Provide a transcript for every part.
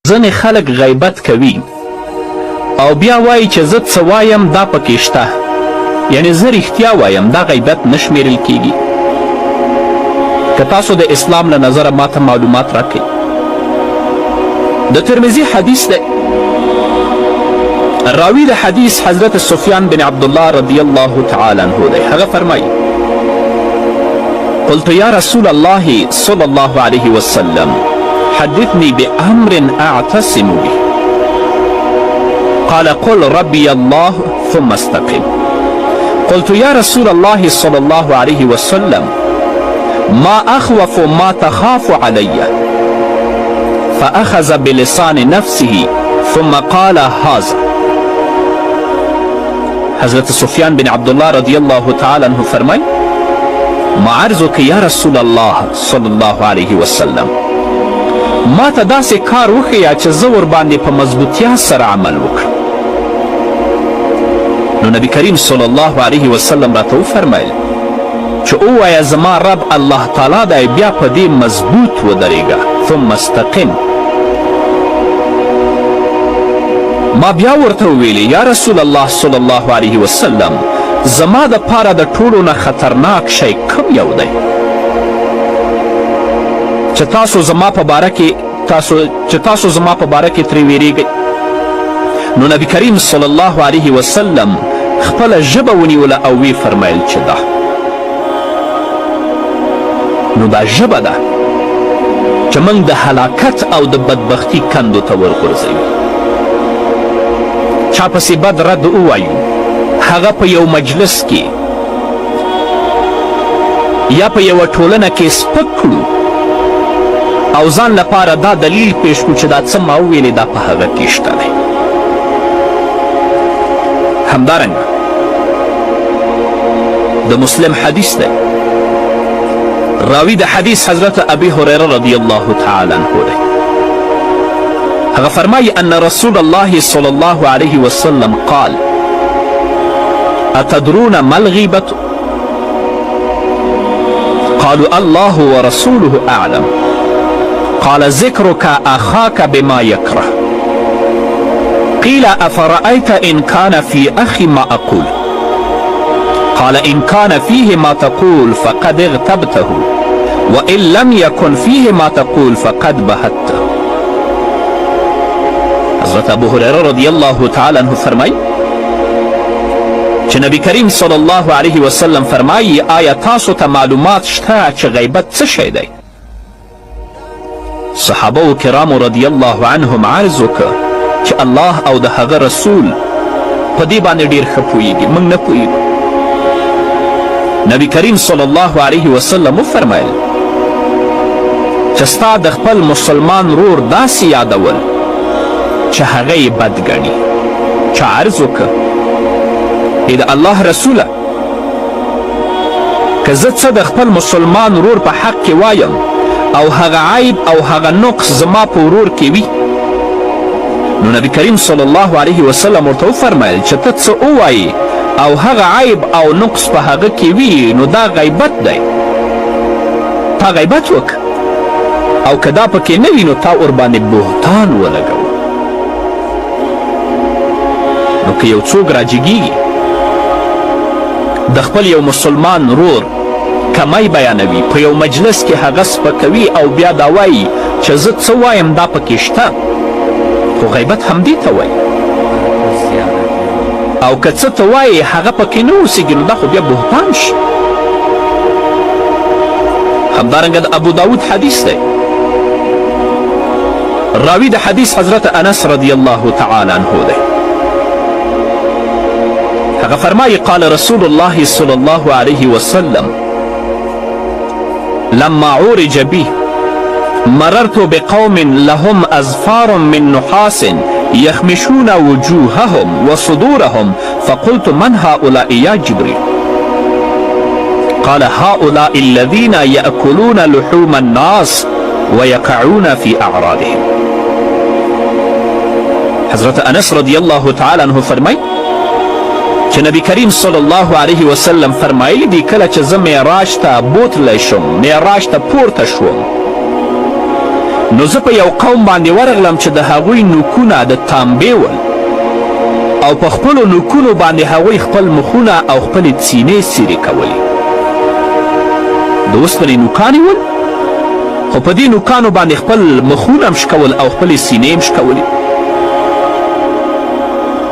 ځینې خلک غیبت کوي او بیا وایي چې زه څه وایم دا پکې شته، یعنی زه رښتیا وایم، دا غیبت نه شمیرل کیږي. که تاسو د اسلام له نظره ماته معلومات راکړئ. د ترمذي حدیث دی، راوی د حدیث حضرت سفیان بن عبدالله رضی الله تعالی عنه دی. هغه فرمایي قلت یا رسول الله صلی الله علیه وسلم حدثني بأمر أعتصم به قال قل ربي الله ثم استقم. قلت يا رسول الله صلى الله عليه وسلم ما أخوف ما تخاف علي فأخذ بلسان نفسه ثم قال هذا. حضرت سفیان بن عبدالله رضی الله تعالی عنه فرمای ما عرض وکړ یا رسول الله صلی الله علیه وسلم ما ته داسې کار وښیه چې زه ورباندې په مضبوطیا سره عمل وکړم. نو نبی کریم صلی الله علیه وسلم راته وفرمیل چې ووایه زما رب الله تعالی دی، بیا په دې مضبوط ودرېږه. ثم استقم. ما بیا ورته وویلې یا رسول الله صلی الله علیه وسلم زما دپاره د ټولو نه خطرناک شی کوم یو دی چې تاسو زما په باره کې ترې ویریږئ؟ نو نبی کریم صلی الله علیه وسلم خپله ژبه ونیوله او وی فرمیل چې دا نو دا ژبه ده چې موږ د هلاکت او د بدبختي کندو ته ورغورځوي. چا پسې بد رد ووایو، هغه په یو مجلس کې یا په یوه ټولنه کې سپک کړو او ځان لپاره دا دلیل پیش کړو چې دا څه ما وویلې دا په هغه کې شته دی. همدارنګه د مسلم حدیث دی، راوی د حدیث حضرت ابي هريره رضی الله تعالی عنه دی. هغه فرمایي ان رسول الله صلی الله علیه وسلم قال اتدرون ما الغیبة؟ قالوا الله ورسوله اعلم. قال ذكرك أخاك بما يكره. قيل أفرأيت إن كان في أخي ما أقول؟ قال إن كان فيه ما تقول فقد اغتبته وإن لم يكن فيه ما تقول فقد بهته. حضرت ابو هريره رضی الله تعالی عنه فرمای چې نبی کریم صلی الله علیه وسلم فرمایي آیا تاسو ته معلومات شته چې غیبت څه شی دی؟ صحابه کرامو رضی الله عنهم عرض وکړه چې الله او د هغه رسول په دې باندې ډېر ښه پوهیږي، موږ نه پوهیږو. نبی کریم صلی الله علیه وسلم وفرمیل چې ستا د خپل مسلمان رور داسې یادول چې هغه یې بد ګڼي. چا عرض وکړه ای د الله رسوله که زه څه د خپل مسلمان رور په حق کې وایم او هغه عیب او هغه نقص زما په ورور کې وي؟ نو نبی کریم صلی الله علیه وسلم ورته وفرمیل چې ته څه ووایې او هغه عیب او نقص په هغه کې وي نو دا غیبت دی. تا غیبت وکړه او که دا پکې نه وي نو تا ورباندې بهتان ولګوه. نو که یو څوک راجګیږي د خپل یو مسلمان رور کمی بیانوي، په یو مجلس کې هغه سپکوي او بیا دا وایي چې زه څه وایم دا پکې شته، خو غیبت همدې ته وایي. او که څه ته وایي هغه پکې نه اوسېږي نو دا خو بیا بهتان شي. همدارنګه د ابو داود حدیث دی، راوی د حدیث حضرت انس رضی الله تعالی عنه دی. هغه فرمایي قال رسول الله صلی الله علیه وسلم لما عورج بي مررت بقوم لهم أظفار من نحاس يخمشون وجوههم وصدورهم فقلت من هؤلاء يا جبريل؟ قال هؤلاء الذين يأكلون لحوم الناس ويقعون في أعراضهم. حضرت انس رضی الله تعالی عنه فرمای چې نبی کریم صلی الله علیه وسلم فرمایلی دی کله چې زه معراج ته بوتلی شم، معراج ته پورته شوم، نو زه په یو قوم باندې ورغلم چې د هغوی نوکونه د تانبې ول او په خپلو نوکونو باندې هغوی خپل مخونه او خپلې سینې څیرې کولې. د اوسپنې نوکان ول، خو په دې نوکانو باندې خپل مخونه هم شکول او خپلې سینې هم شکولې.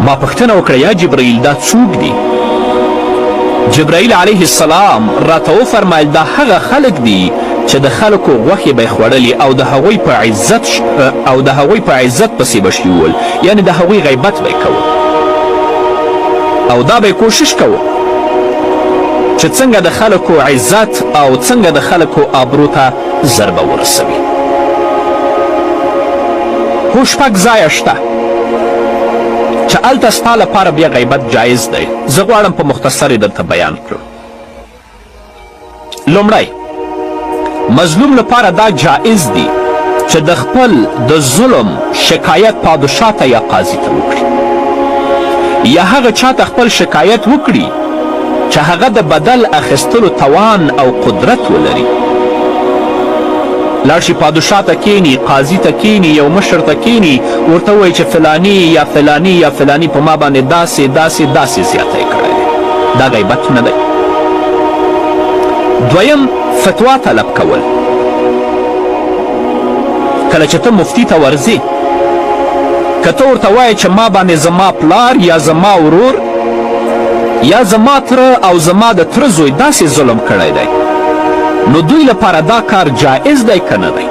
ما پوښتنه وکړه یا جبرائیل دا څوک دی؟ جبرائیل علیه السلام راته وفرمایل دا هغه خلک دي چې د خلکو غوښې به یې خوړلې او د هغوی په عزت پسې به شیول، یعنې د هغوی غیبت به یې کوه او دا به یې کوشش کوه چې څنګه د خلکو عزت او څنګه د خلکو آبرو ته ضربه ورسوي. خو شپږ ځایه شته چې هلته ستا لپاره بیا غیبت جایز دی. زه غواړم په مختصر درته بیان کړم. لومړی، مظلوم لپاره دا جایز دی چې د خپل د ظلم شکایت پادشاه ته یا قاضي ته وکړي، یا هغه چاته خپل شکایت وکړي چې هغه د بدل اخیستلو توان او قدرت ولري. لاړ شي پادشاه ته کینی، قاضي ته کینی، یو مشر ته کینی، ورته ووایي چې فلانی یا فلانی یا فلانی په ما باندې داسې داسې داسې زیاتی کړی دی. دا غیبت نه دی. دویم، فتوا طلب کول. کله چې ته مفتی ته ورځې، که ته ورته وایې چې ما باندې زما پلار یا زما ورور یا زما تره او زما د تره زوی داسې ظلم کړی دی، نو دوی لپاره دا کار جایز دی که نه دی؟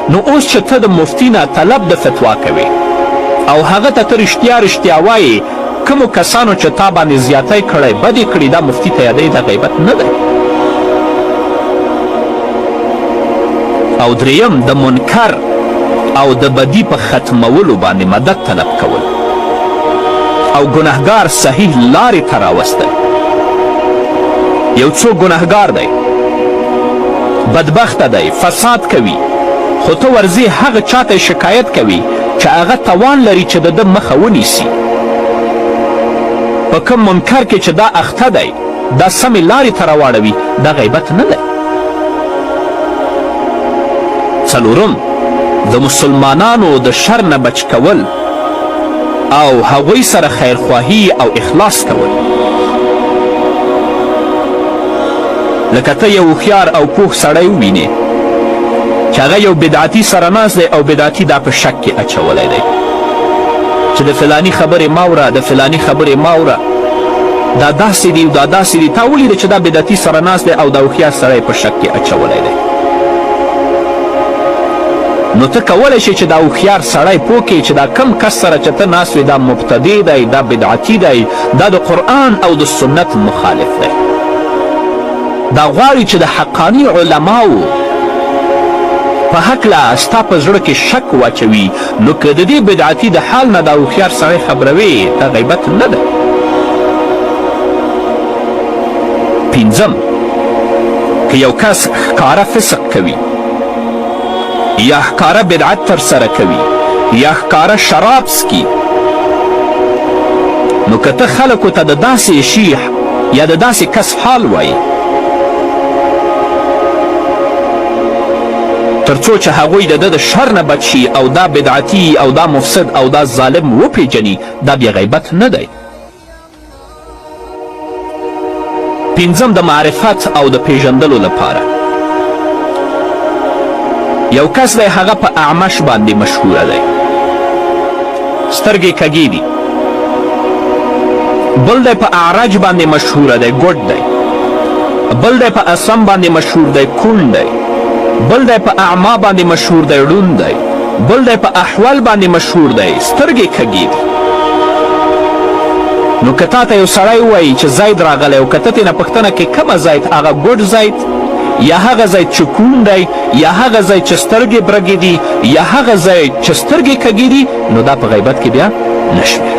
نو اوس چې ته د مفتی نه طلب د فتوا کوې او هغه ته ته رښتیا وایې کومو کسانو چې تا باندې زیاتی کړی بد یې کړي، دا مفتی ته یادوي، دا غیبت نه دی. او دریم، د منکر او د بدی په ختمولو باندې مدد طلب کول او ګنهګار صحیح لارې ته راوستل. یو څوک ګنهګار دی، بدبخته دی، فساد کوي، خو ته ورځې هغه چاته شکایت کوي چې هغه توان لري چې د ده مخه ونیسي. په کوم منکر کې چې دا اخته دی، دا سمې لارې ته راواړوي، دا غیبت نه دی. څلورم، د مسلمانانو د شر نه بچ کول او هغوی سره خیرخواهي او اخلاص کول. لکه ته یو هوښیار او پوه سړی ووینې چې هغه یو بدعتي سره ناست دی او بدعتي دا په شک کې اچولی دی چې د فلاني خبرې ما وره، د فلاني خبرې ما وره، دا داسې دي دا داسې دي. تا ولیده چې دا بدعتي سره ناست دی او دا هوښیار سړی په شک کې اچولی دی. نو ته کولی شې چې دا هوښیار سړی پوه کړې چې دا کم کس سره چې ته ناست وې دا مبتدی دی، دا بدعتي دی، دا د قرآن او د سنت مخالف دی. دا غواړي چې د حقاني علماو په هکله ستا په زړه کې شک واچوي. نو که د دې بدعتي د حال نه دا هوښیار سړی خبروي، دا غیبت نه دی. پنځم، که یو کس ښکاره فسق کوي یا ښکاره بدعت ترسره کوي یا ښکاره شراب څکي، نو که ته خلکو ته د داسې شي یا د داسې کس حال وایي تر څو چې هغوی د ده د شر نه بچ شي او دا بدعتي او دا مفسد او دا ظالم وپیژني، دا بیا غیبت نه دی. پنځم، د معرفت او د پیژندلو لپاره. یو کس دی هغه په اعمش باندې مشهوره دی، سترګې کږې دي. بل دی په اعرج باندې مشهوره دی، ګوډ دی. بل دی په اسم باندې مشهور دی، کون دی. بل دی په اعما باندې مشهور دی، ړوند دی. بل دی په احول باندې مشهور دی، سترګې کږې دي. نو که تا ته یو سړی ووایي چې زید راغلی او که ته ترېنه پوښتنه کې کومه زید، هغه ګوډ زید یا هغه ځای چې کوڼ دی یا هغه ځای چې سترګې برګې دي یا هغه ځای چې سترګې کږې دي، نو دا په غیبت کې بیا نه شمېرل.